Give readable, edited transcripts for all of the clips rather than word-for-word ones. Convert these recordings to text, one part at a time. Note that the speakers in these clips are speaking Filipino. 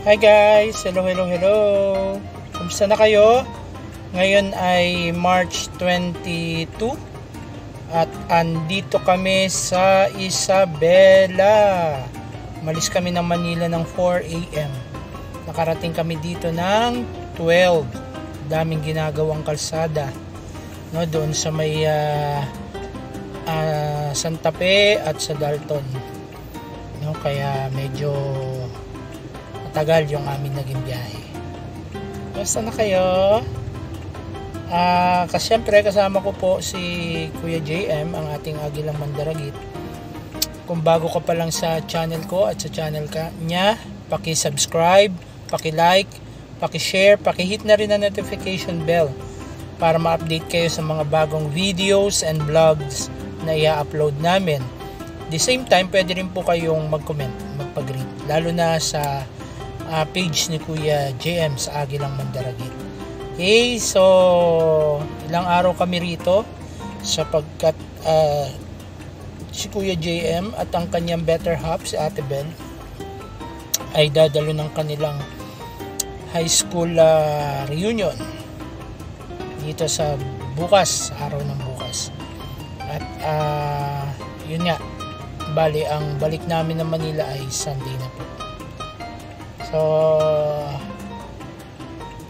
Hi guys! Hello! Kumusta na kayo? Ngayon ay March 22 at andito kami sa Isabela. Malis kami ng Manila ng 4 AM. Nakarating kami dito ng 12. Daming ginagawang kalsada, no, doon sa may Santa Fe at sa Dalton, no, kaya medyo matagal yung aming naging biyahe. Basta na kayo. Kasi syempre kasama ko po si Kuya JM, ang ating Agilang Mandaragit. Kung bago ka pa lang sa channel ko at sa channel niya, paki-subscribe, paki-like, paki-share, paki-hit na rin ang notification bell para ma-update kayo sa mga bagong videos and vlogs na i-upload namin. At the same time, pwede rin po kayong mag-comment, magpag-greet, lalo na sa page ni Kuya JM sa Agilang Mandaragit. Okay, so ilang araw kami rito sapagkat si Kuya JM at ang kanyang better half, si Ate Bel, ay dadalo ng kanilang high school reunion dito sa bukas, sa araw ng bukas. At yun nga, bali ang balik namin ng Manila ay Sunday na po. So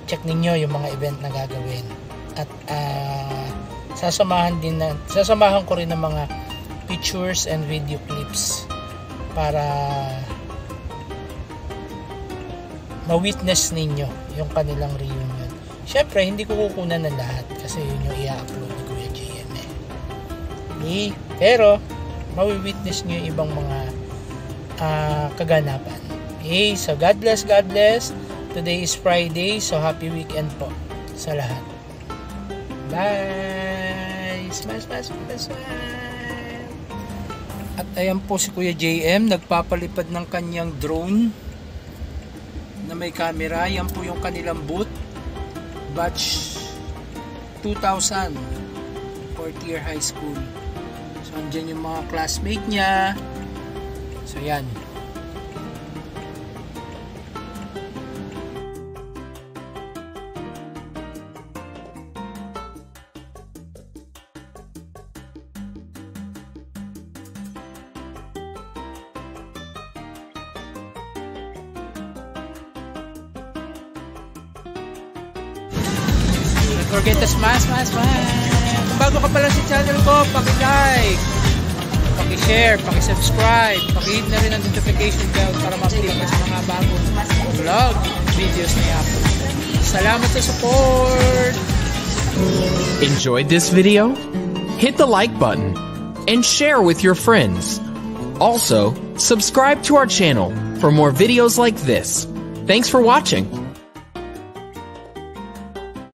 check ninyo yung mga event na gagawin at sasamahan ko rin ng mga pictures and video clips para ma-witness ninyo yung kanilang reunion. Syempre hindi ko kukunan ng lahat kasi yun yung i-upload ni Kuya JM eh. Pero ma-witness nyo yung ibang mga kaganapan. Okay, so God bless. Today is Friday, so happy weekend po sa lahat. Bye! Smash! At ayan po si Kuya JM, nagpapalipad ng kanyang drone na may camera. Yan po yung kanilang booth, batch 2000, 4th year high school. So andyan yung mga classmate niya. So yan. Don't forget to smash. Kung bago ka pala sa channel ko, paki-like, paki-share, paki-subscribe, paki-hit na rin ang notification bell para ma-update ka sa mga bagong vlog videos na i-upload. Salamat sa support! Enjoyed this video? Hit the like button and share with your friends. Also, subscribe to our channel for more videos like this. Thanks for watching.